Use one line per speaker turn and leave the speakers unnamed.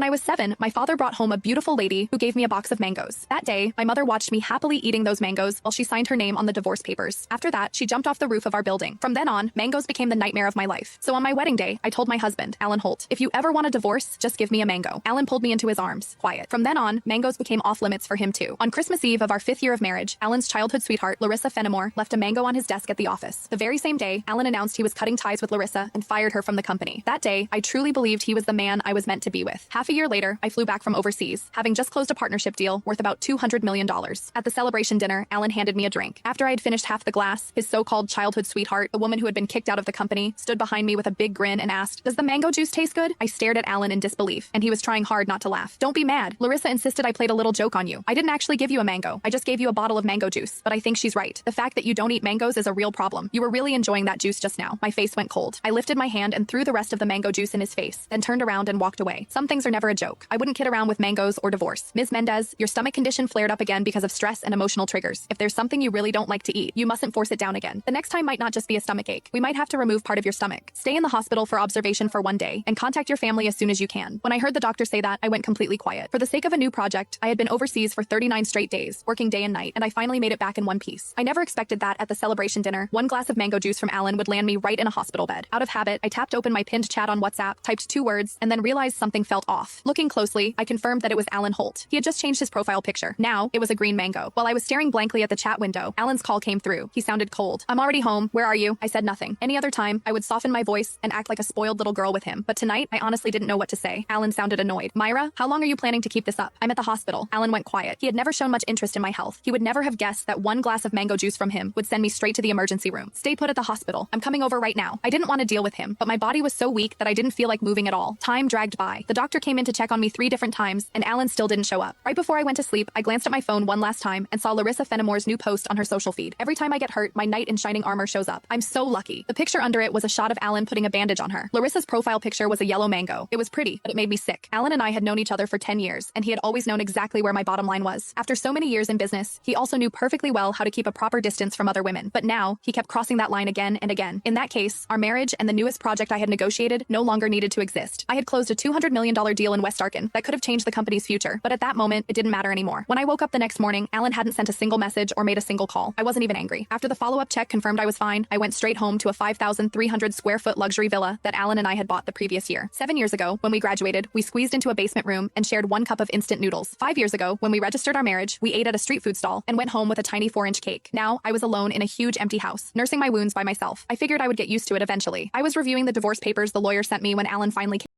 When I was 7, my father brought home a beautiful lady who gave me a box of mangoes. That day, my mother watched me happily eating those mangoes while she signed her name on the divorce papers. After that, she jumped off the roof of our building. From then on, mangoes became the nightmare of my life. So on my wedding day, I told my husband, Alan Holt, if you ever want a divorce, just give me a mango. Alan pulled me into his arms. Quiet. From then on, mangoes became off limits for him too. On Christmas Eve of our 5th year of marriage, Alan's childhood sweetheart, Larissa Fenimore, left a mango on his desk at the office. The very same day, Alan announced he was cutting ties with Larissa and fired her from the company. That day, I truly believed he was the man I was meant to be with. Half a year later, I flew back from overseas, having just closed a partnership deal worth about $200 million. At the celebration dinner, Alan handed me a drink. After I had finished half the glass, his so-called childhood sweetheart, the woman who had been kicked out of the company, stood behind me with a big grin and asked, "Does the mango juice taste good?" I stared at Alan in disbelief, and he was trying hard not to laugh. "Don't be mad. Larissa insisted I played a little joke on you. I didn't actually give you a mango. I just gave you a bottle of mango juice. But I think she's right. The fact that you don't eat mangoes is a real problem. You were really enjoying that juice just now." My face went cold. I lifted my hand and threw the rest of the mango juice in his face, then turned around and walked away. Some things are never a joke. I wouldn't kid around with mangoes or divorce. Ms. Mendez, your stomach condition flared up again because of stress and emotional triggers. If there's something you really don't like to eat, you mustn't force it down again. The next time might not just be a stomach ache. We might have to remove part of your stomach. Stay in the hospital for observation for 1 day and contact your family as soon as you can. When I heard the doctor say that, I went completely quiet. For the sake of a new project, I had been overseas for 39 straight days, working day and night, and I finally made it back in one piece. I never expected that at the celebration dinner, one glass of mango juice from Alan would land me right in a hospital bed. Out of habit, I tapped open my pinned chat on WhatsApp, typed 2 words, and then realized something felt off. Looking closely, I confirmed that it was Alan Holt. He had just changed his profile picture. Now, it was a green mango. While I was staring blankly at the chat window, Alan's call came through. He sounded cold. "I'm already home. Where are you?" I said nothing. Any other time, I would soften my voice and act like a spoiled little girl with him. But tonight, I honestly didn't know what to say. Alan sounded annoyed. "Myra, how long are you planning to keep this up?" "I'm at the hospital." Alan went quiet. He had never shown much interest in my health. He would never have guessed that one glass of mango juice from him would send me straight to the emergency room. "Stay put at the hospital. I'm coming over right now." I didn't want to deal with him, but my body was so weak that I didn't feel like moving at all. Time dragged by. The doctor came in to check on me 3 different times, and Alan still didn't show up. Right before I went to sleep, I glanced at my phone one last time and saw Larissa Fenimore's new post on her social feed. "Every time I get hurt, my knight in shining armor shows up. I'm so lucky." The picture under it was a shot of Alan putting a bandage on her. Larissa's profile picture was a yellow mango. It was pretty, but it made me sick. Alan and I had known each other for 10 years, and he had always known exactly where my bottom line was. After so many years in business, he also knew perfectly well how to keep a proper distance from other women. But now, he kept crossing that line again and again. In that case, our marriage and the newest project I had negotiated no longer needed to exist. I had closed a $200 million deal in West Arkin that could have changed the company's future, but at that moment, it didn't matter anymore. When I woke up the next morning, Alan hadn't sent a single message or made a single call. I wasn't even angry. After the follow-up check confirmed I was fine, I went straight home to a 5,300 square foot luxury villa that Alan and I had bought the previous year. 7 years ago, when we graduated, we squeezed into a basement room and shared 1 cup of instant noodles. 5 years ago, when we registered our marriage, we ate at a street food stall and went home with a tiny 4-inch cake. Now, I was alone in a huge empty house, nursing my wounds by myself. I figured I would get used to it eventually. I was reviewing the divorce papers the lawyer sent me when Alan finally came.